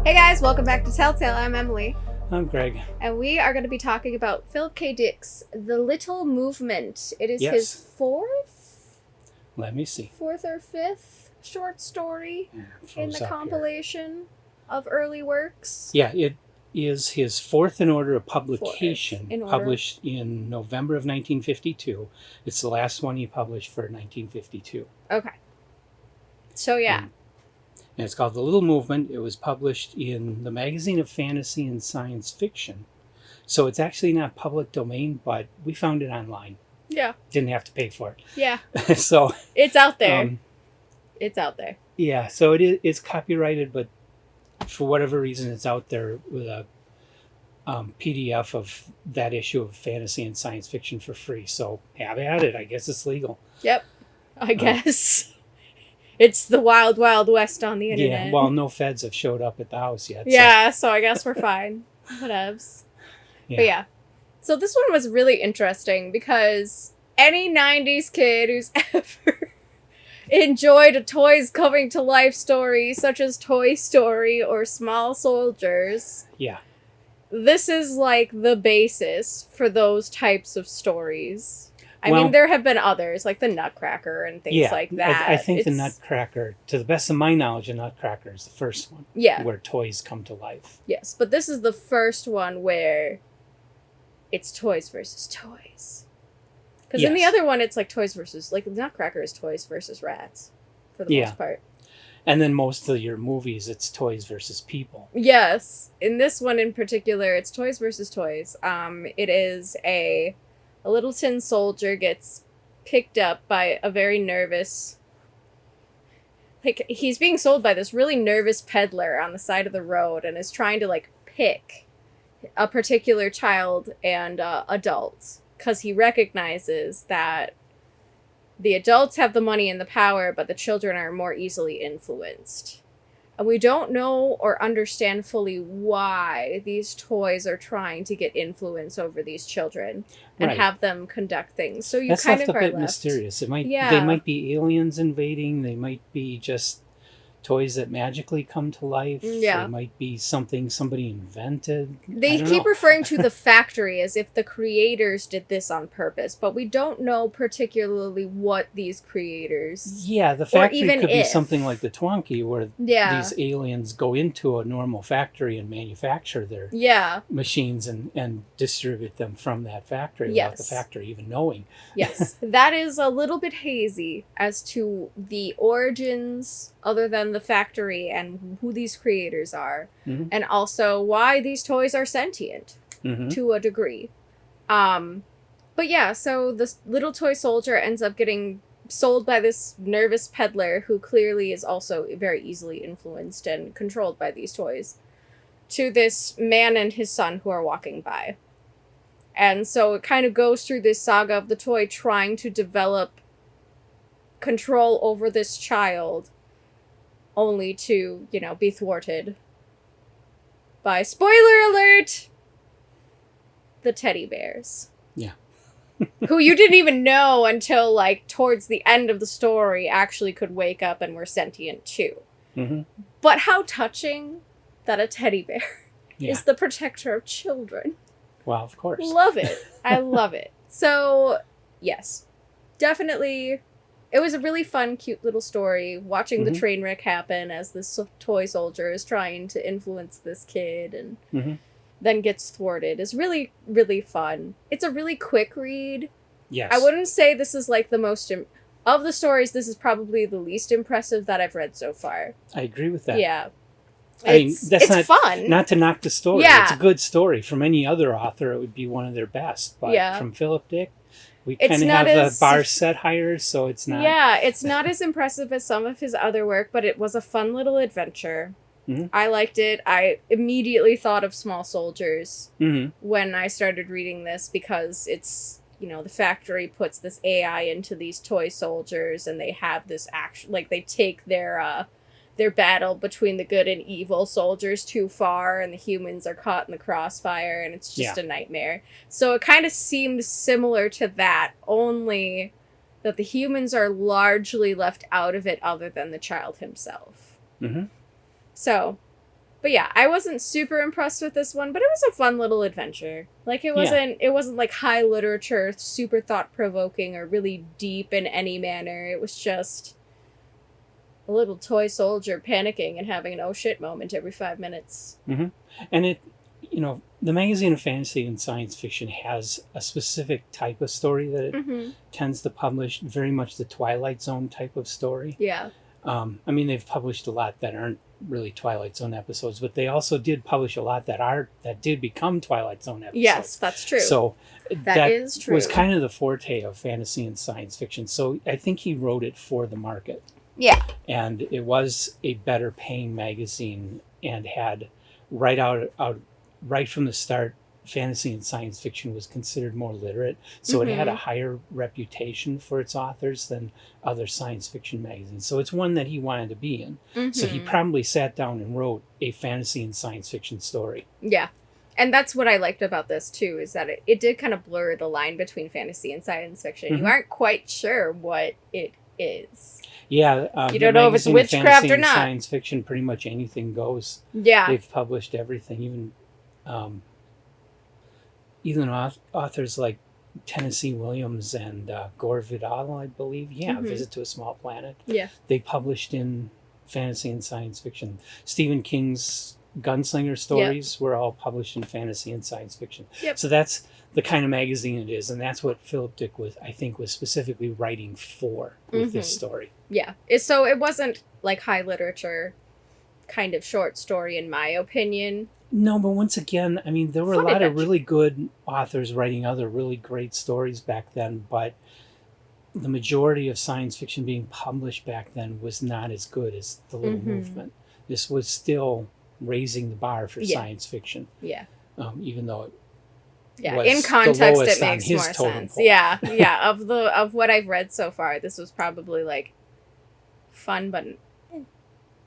Hey guys, welcome back to Telltale. I'm Emily. I'm Greg. And we are going to be talking about Philip K. Dick's The Little Movement. It is his fourth or fifth short story in the compilation of early works. Yeah, it is his fourth in order of publication, published in November of 1952. It's the last one he published for 1952. Okay. So, yeah. And it's called The Little Movement. It was published in the Magazine of Fantasy and Science Fiction. So it's actually not public domain, but we found it online. Yeah. Didn't have to pay for it. Yeah. So it's out there. It's out there. Yeah, so it's copyrighted, but for whatever reason it's out there with a PDF of that issue of Fantasy and Science Fiction for free. So have at it. I guess it's legal. Yep. I guess. It's the wild, wild west on the internet. Yeah, well, no feds have showed up at the house yet. Yeah, so I guess we're fine. Whatevs. Yeah. But yeah. So this one was really interesting because any 90s kid who's ever enjoyed a toys coming to life story, such as Toy Story or Small Soldiers, yeah, this is like the basis for those types of stories. I mean, there have been others, like the Nutcracker and things like that. I think the Nutcracker, to the best of my knowledge, the Nutcracker is the first one. Yeah. Where toys come to life. Yes, but this is the first one where it's toys versus toys. Because in the other one, it's like toys versus, like the Nutcracker is toys versus rats, for the most part. And then most of your movies, it's toys versus people. Yes. In this one in particular, it's toys versus toys. It is a little tin soldier gets picked up by a very nervous... Like, he's being sold by this really nervous peddler on the side of the road and is trying to, like, pick a particular child and adult. Because he recognizes that the adults have the money and the power, but the children are more easily influenced. And we don't know or understand fully why these toys are trying to get influence over these children and have them conduct things. So you That's kind of left are a bit left. mysterious. They might be aliens invading. They might be just toys that magically come to life. Yeah. It might be something somebody invented. They keep referring to the factory as if the creators did this on purpose, but we don't know particularly what these creators... Yeah, the factory could be something like the Twonky, where these aliens go into a normal factory and manufacture their machines and distribute them from that factory without the factory even knowing. Yes, that is a little bit hazy as to the origins other than the factory and who these creators are, and also why these toys are sentient to a degree. But yeah, so this little toy soldier ends up getting sold by this nervous peddler who clearly is also very easily influenced and controlled by these toys to this man and his son who are walking by. And so it kind of goes through this saga of the toy trying to develop control over this child, only to, be thwarted by, spoiler alert, the teddy bears. Yeah. Who you didn't even know until, like, towards the end of the story actually could wake up and were sentient too. But how touching that a teddy bear is the protector of children. Well, of course. Love it. I love it. So, yes. Definitely... It was a really fun, cute little story, watching the train wreck happen as this toy soldier is trying to influence this kid and then gets thwarted. It's really, really fun. It's a really quick read. Yes. I wouldn't say this is like the most... of the stories, this is probably the least impressive that I've read so far. I agree with that. Yeah. I mean, that's fun. Not to knock the story. Yeah. It's a good story. From any other author, it would be one of their best. But from Philip Dick, we kind of have the bar set higher, so it's not... Yeah, it's not as impressive as some of his other work, but it was a fun little adventure. I liked it. I immediately thought of Small Soldiers when I started reading this, because it's, the factory puts this AI into these toy soldiers, and they have this action... Like, they take their battle between the good and evil soldiers too far, and the humans are caught in the crossfire, and it's just a nightmare. So it kind of seemed similar to that, only that the humans are largely left out of it other than the child himself. So But yeah, I wasn't super impressed with this one, but it was a fun little adventure. Like it wasn't like high literature, super thought provoking, or really deep in any manner. It was just a little toy soldier panicking and having an oh shit moment every 5 minutes. Mm-hmm. And it, the magazine of fantasy and science fiction has a specific type of story that it tends to publish, very much the Twilight Zone type of story. Yeah. I mean, they've published a lot that aren't really Twilight Zone episodes, but they also did publish a lot that did become Twilight Zone episodes. Yes, that's true. So that is true. Was kind of the forte of fantasy and science fiction. So I think he wrote it for the market. Yeah. And it was a better paying magazine and had right from the start, fantasy and science fiction was considered more literate. So it had a higher reputation for its authors than other science fiction magazines. So it's one that he wanted to be in. So he probably sat down and wrote a fantasy and science fiction story. Yeah. And that's what I liked about this, too, is that it did kind of blur the line between fantasy and science fiction. You aren't quite sure what it is. Yeah. You don't know if it's witchcraft or not. Science fiction, pretty much anything goes. Yeah. They've published everything, even authors like Tennessee Williams and Gore Vidal, I believe. Yeah, Visit to a Small Planet. Yeah. They published in fantasy and science fiction. Stephen King's Gunslinger stories were all published in fantasy and science fiction. Yep. So that's the kind of magazine it is, and that's what Philip Dick was specifically writing for with this story. Yeah. So it wasn't like high literature kind of short story, in my opinion. No, but once again, I mean, there were a lot of really good authors writing other really great stories back then, but the majority of science fiction being published back then was not as good as The Little Movement. This was still raising the bar for science fiction. Yeah. Even though it was in context it makes more sense. Pole. Yeah. Yeah. Of what I've read so far, this was probably like fun, but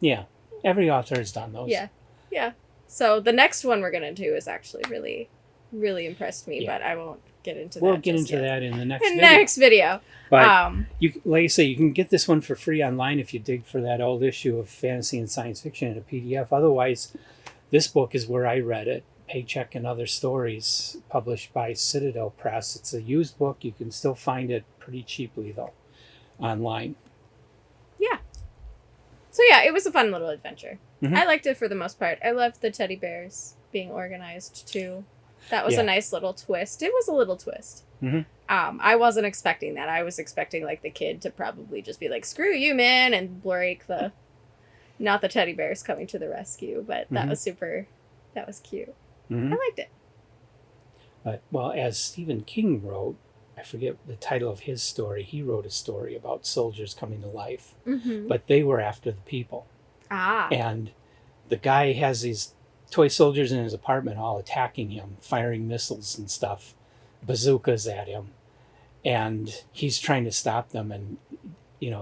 yeah. Every author has done those. Yeah. Yeah. So the next one we're going to do is actually really, really impressed me, but I won't get into that. We'll get into that in the next video. But like I say, you can get this one for free online if you dig for that old issue of Fantasy and Science Fiction in a PDF. Otherwise, this book is where I read it. Paycheck and Other Stories, published by Citadel Press. It's a used book. You can still find it pretty cheaply, though, online. Yeah. So yeah, it was a fun little adventure. I liked it for the most part. I loved the teddy bears being organized, too. That was a nice little twist. It was a little twist. I wasn't expecting that. I was expecting, like, the kid to probably just be like, screw you, man, and break the... Not the teddy bears coming to the rescue, but that was super... That was cute. I liked it. But, well, as Stephen King wrote, I forget the title of his story, he wrote a story about soldiers coming to life. But they were after the people. And the guy has these toy soldiers in his apartment all attacking him, firing missiles and stuff, bazookas at him. And he's trying to stop them, and,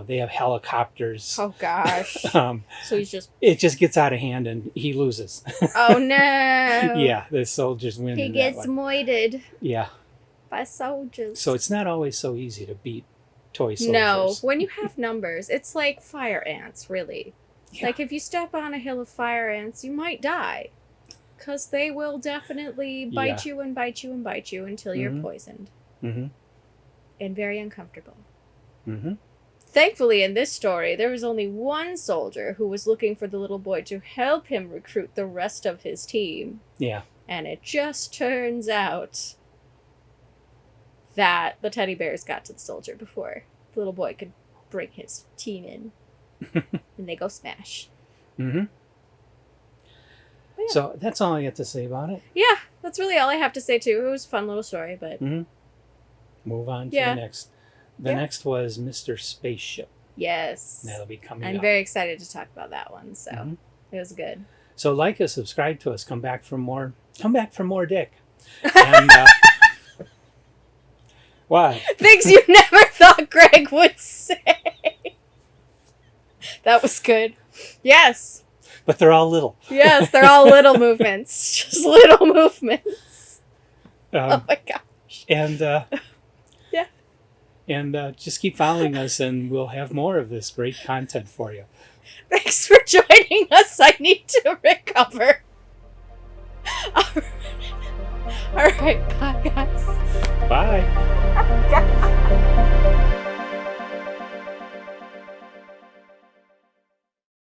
they have helicopters. Oh, gosh. So he's just... It just gets out of hand, and he loses. Oh, no. Yeah, the soldiers win. He gets moited. Yeah. By soldiers. So it's not always so easy to beat toy soldiers. No, when you have numbers, it's like fire ants, really. Yeah. Like, if you step on a hill of fire ants, you might die. Because they will definitely bite you and bite you and bite you until you're poisoned. And very uncomfortable. Thankfully, in this story, there was only one soldier who was looking for the little boy to help him recruit the rest of his team. Yeah. And it just turns out that the teddy bears got to the soldier before the little boy could bring his team in. And they go smash. Yeah. So that's all I got to say about it. Yeah, that's really all I have to say too. It was a fun little story, but move on to the next. The next was Mr. Spaceship. Yes. That'll be coming up. I'm very excited to talk about that one, so it was good. So like us, subscribe to us, come back for more Dick. And why? Things you never thought Greg would say. That was good. Yes. But they're all little. Yes, they're all little movements. Just little movements. Oh my gosh. And And just keep following us, and we'll have more of this great content for you. Thanks for joining us. I need to recover. All right, bye, guys. Bye.